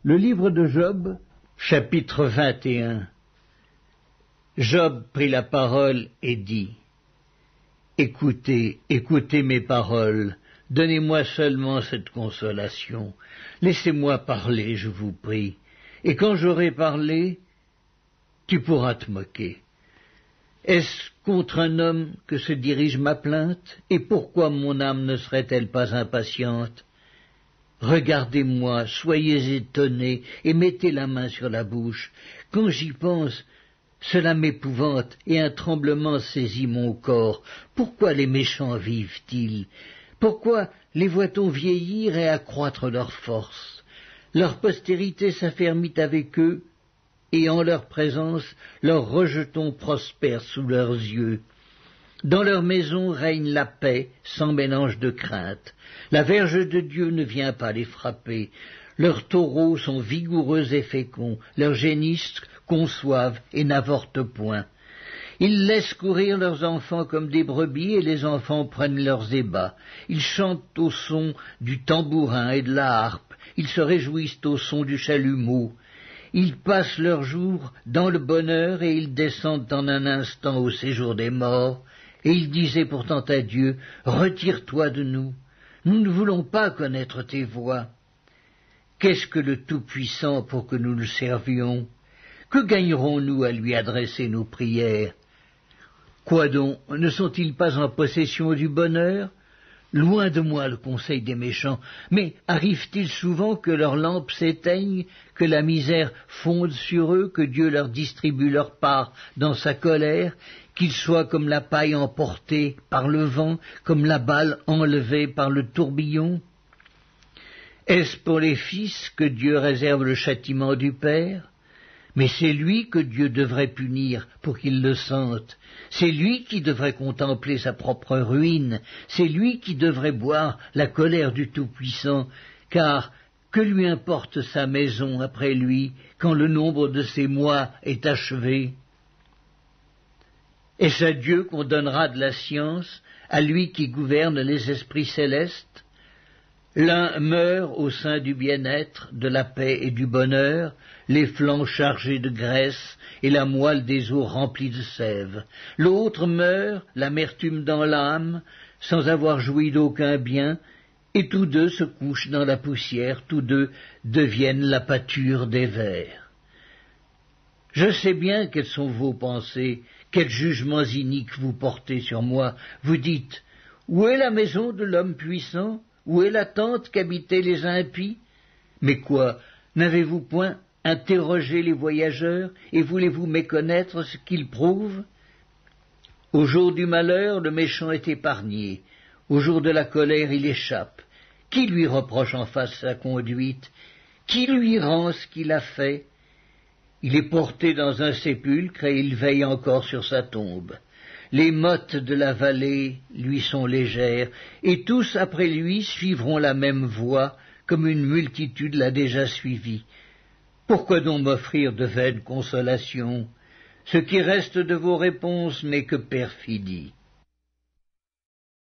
Le livre de Job, chapitre 21. Job prit la parole et dit : Écoutez, écoutez mes paroles, donnez-moi seulement cette consolation. Laissez-moi parler, je vous prie, et quand j'aurai parlé, tu pourras te moquer. Est-ce contre un homme que se dirige ma plainte? Et pourquoi mon âme ne serait-elle pas impatiente? Regardez-moi, soyez étonnés, et mettez la main sur la bouche. Quand j'y pense, cela m'épouvante, et un tremblement saisit mon corps. Pourquoi les méchants vivent-ils? Pourquoi les voit-on vieillir et accroître leur force? Leur postérité s'affermit avec eux, et en leur présence, leurs rejetons prospèrent sous leurs yeux. Dans leur maison règne la paix, sans mélange de crainte. La verge de Dieu ne vient pas les frapper. Leurs taureaux sont vigoureux et féconds, leurs génisses conçoivent et n'avortent point. Ils laissent courir leurs enfants comme des brebis, et les enfants prennent leurs ébats. Ils chantent au son du tambourin et de la harpe, ils se réjouissent au son du chalumeau. Ils passent leurs jours dans le bonheur, et ils descendent en un instant au séjour des morts. Et ils disaient pourtant à Dieu : Retire-toi de nous, nous ne voulons pas connaître tes voies. Qu'est-ce que le Tout-Puissant pour que nous le servions? Que gagnerons-nous à lui adresser nos prières? Quoi donc, ne sont-ils pas en possession du bonheur? Loin de moi le conseil des méchants, mais arrive-t-il souvent que leurs lampes s'éteignent, que la misère fonde sur eux, que Dieu leur distribue leur part dans sa colère, qu'ils soient comme la paille emportée par le vent, comme la balle enlevée par le tourbillon? Est-ce pour les fils que Dieu réserve le châtiment du Père? Mais c'est lui que Dieu devrait punir pour qu'il le sente. C'est lui qui devrait contempler sa propre ruine. C'est lui qui devrait boire la colère du Tout-Puissant, car que lui importe sa maison après lui, quand le nombre de ses mois est achevé? Est-ce à Dieu qu'on donnera de la science, à lui qui gouverne les esprits célestes? L'un meurt au sein du bien-être, de la paix et du bonheur, les flancs chargés de graisse et la moelle des os remplie de sève. L'autre meurt, l'amertume dans l'âme, sans avoir joui d'aucun bien, et tous deux se couchent dans la poussière, tous deux deviennent la pâture des vers. Je sais bien quelles sont vos pensées, quels jugements iniques vous portez sur moi. Vous dites : Où est la maison de l'homme puissant? Où est la tente qu'habitaient les impies? Mais quoi, n'avez-vous point interrogé les voyageurs, et voulez-vous méconnaître ce qu'ils prouvent? Au jour du malheur, le méchant est épargné. Au jour de la colère, il échappe. Qui lui reproche en face sa conduite? Qui lui rend ce qu'il a fait? Il est porté dans un sépulcre, et il veille encore sur sa tombe. Les mottes de la vallée lui sont légères, et tous après lui suivront la même voie, comme une multitude l'a déjà suivi. Pourquoi donc m'offrir de vaines consolations? Ce qui reste de vos réponses n'est que perfidie.